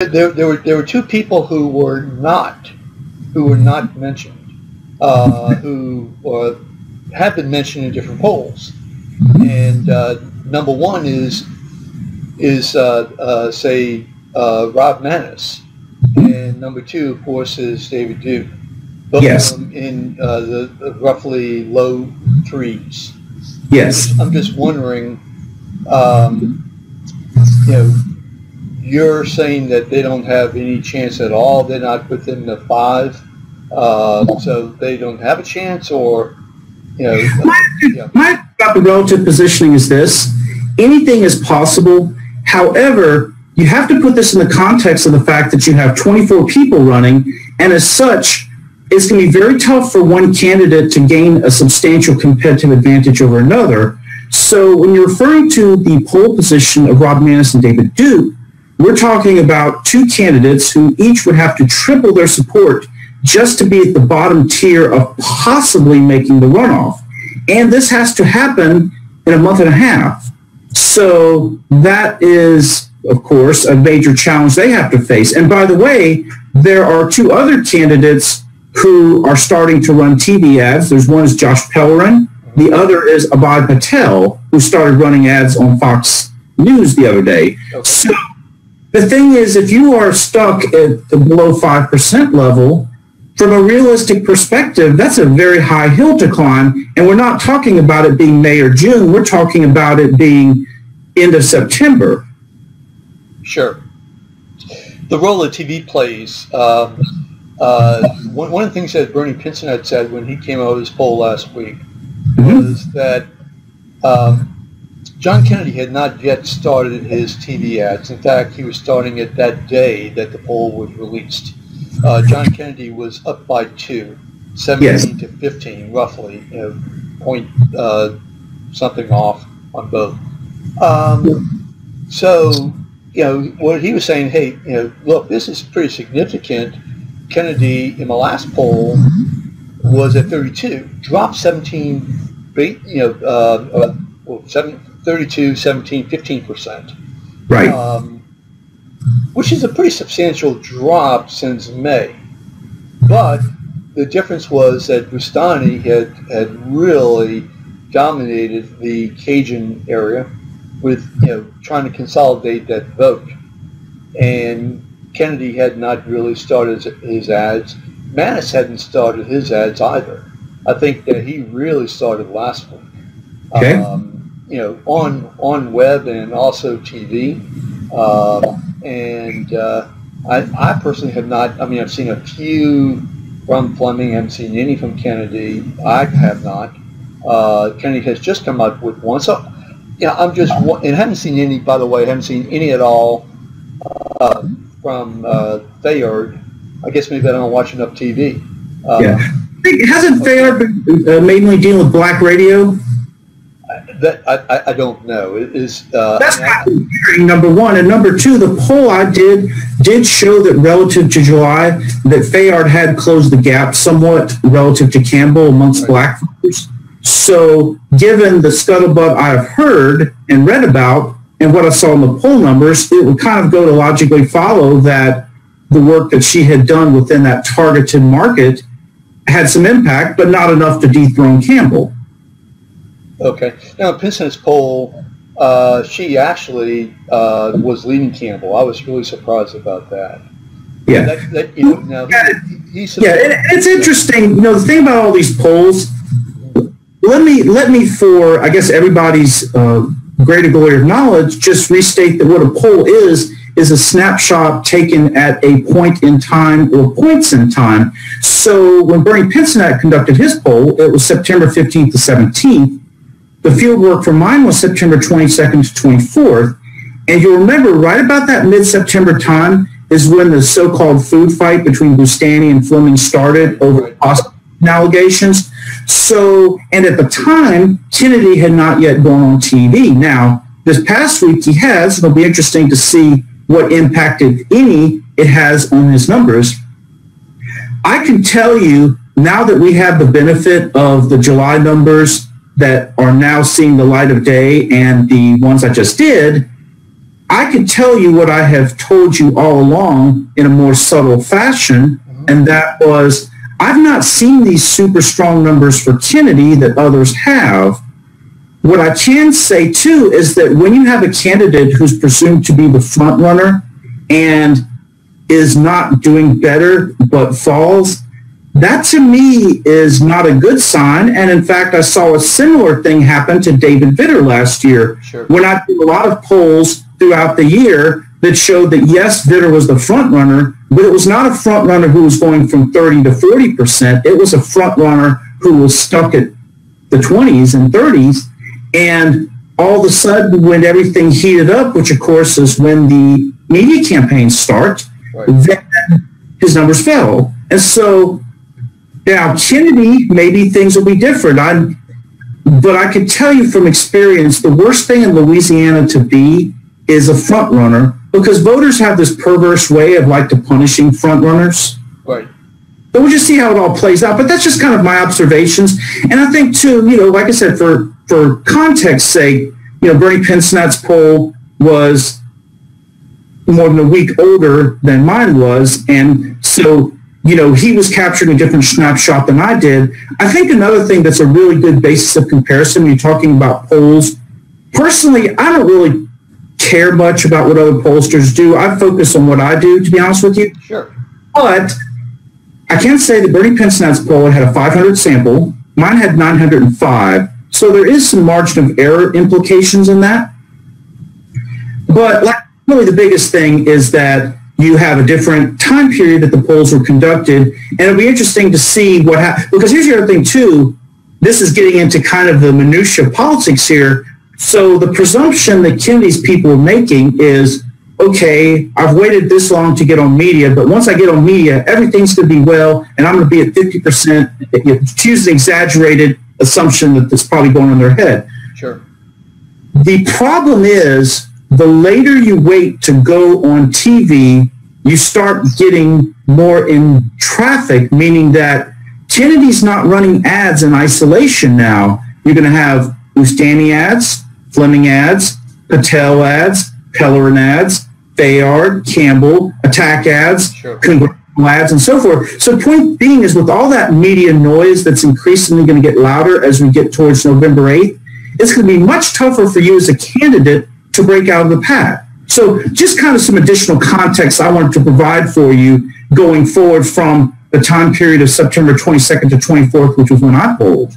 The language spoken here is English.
there were two people who were not mentioned, who have been mentioned in different polls, and number one is Rob Maness, and number two, of course, is David Duke. Both Yes. of them in the roughly low threes. Yes. I'm just wondering, you're saying that they don't have any chance at all. They're not within the five, so they don't have a chance, or My about the relative positioning is this: anything is possible. However, you have to put this in the context of the fact that you have 24 people running, and as such, it's going to be very tough for one candidate to gain a substantial competitive advantage over another. So when you're referring to the poll position of Rob Maness and David Duke, we're talking about two candidates who each would have to triple their support just to be at the bottom tier of possibly making the runoff. And this has to happen in a month and a half. So that is, of course, a major challenge they have to face. And by the way, there are two other candidates who are starting to run TV ads. There's one is Josh Pellerin. The other is Abad Patel, who started running ads on Fox News the other day. Okay. So the thing is, if you are stuck at the below 5% level, from a realistic perspective, that's a very high hill to climb. And we're not talking about it being May or June. We're talking about it being end of September. Sure. The role that TV plays, one of the things that Bernie Pinson had said when he came out of his poll last week was that John Kennedy had not yet started his TV ads. In fact, he was starting it that day that the poll was released. John Kennedy was up by 17 to 15, roughly, point something off on both. So, what he was saying, hey, look, this is pretty significant. Kennedy, in the last poll, was at 32, dropped 32, 17, 15%. Right. Which is a pretty substantial drop since May. But the difference was that Boustany had really dominated the Cajun area with, trying to consolidate that vote. And Kennedy had not really started his ads. Maness hadn't started his ads either. I think that he really started last week. Okay. On web and also TV. I personally have not. I've seen a few from Fleming. I haven't seen any from Kennedy. I have not. Kennedy has just come up with one. So, I'm just, and haven't seen any, by the way, haven't seen any at all from Fayard. I guess maybe I don't watch enough TV. Hasn't Fayard been mainly dealing with black radio? That I don't know. It is that's number one, and number two, the poll I did show that relative to July, that Fayard had closed the gap somewhat relative to Campbell amongst black voters. So, given the scuttlebutt I have heard and read about, and what I saw in the poll numbers, it would kind of go to logically follow that the work that she had done within that targeted market had some impact, but not enough to dethrone Campbell. Okay. Now, in Pinson's poll, she actually was leading Campbell. I was really surprised about that. Yeah. It's interesting. The thing about all these polls, let me for, I guess, everybody's greater glory of knowledge, just restate that what a poll is a snapshot taken at a point in time or points in time. So when Bernie Pinson conducted his poll, it was September 15th to 17th. The field work for mine was September 22nd to 24th. And you'll remember right about that mid-September time is when the so-called food fight between Boustany and Fleming started over allegations. So, and at the time, Kennedy had not yet gone on TV. Now, this past week he has. It'll be interesting to see what impact, if any, it has on his numbers. I can tell you, now that we have the benefit of the July numbers that are now seeing the light of day and the ones I just did, I could tell you what I have told you all along in a more subtle fashion, and that was, I've not seen these super strong numbers for Kennedy that others have. What I can say, too, is that when you have a candidate who's presumed to be the front runner and is not doing better but falls, that to me is not a good sign. And in fact, I saw a similar thing happen to David Vitter last year. Sure. When I did a lot of polls throughout the year that showed that, yes, Vitter was the front runner, but it was not a front runner who was going from 30 to 40%. It was a front runner who was stuck at the 20s and 30s. And all of a sudden, when everything heated up, which of course is when the media campaigns start, then his numbers fell. And so now Kennedy, maybe things will be different. But I can tell you from experience, the worst thing in Louisiana to be is a front runner, because voters have this perverse way of like to punishing front runners. Right. But we'll just see how it all plays out. But that's just kind of my observations. And I think too, like I said, for context sake, Bernie Pinsonet's poll was more than a week older than mine was. And so, he was capturing a different snapshot than I did. I think another thing that's a really good basis of comparison when you're talking about polls, personally, I don't really care much about what other pollsters do. I focus on what I do, to be honest with you. Sure. But I can say that Bernie Pinsonet's poll had a 500 sample. Mine had 905. So there is some margin of error implications in that. But really the biggest thing is that you have a different time period that the polls were conducted. And it'll be interesting to see what happens. Because here's the other thing, too. This is getting into kind of the minutia of politics here. So the presumption that Kennedy's people are making is, okay, I've waited this long to get on media, but once I get on media, everything's going to be well, and I'm going to be at 50%. Choose an exaggerated assumption that that's probably going on in their head. Sure. The problem is, the later you wait to go on TV, you start getting more in traffic, meaning that Kennedy's not running ads in isolation now. You're going to have Boustany ads, Fleming ads, Patel ads, Pellerin ads, Bayard, Campbell, attack ads, sure, congressional ads, and so forth. So point being is, with all that media noise that's increasingly going to get louder as we get towards November 8th, it's going to be much tougher for you as a candidate to break out of the pack. So just kind of some additional context I wanted to provide for you going forward from the time period of September 22nd to 24th, which was when I polled.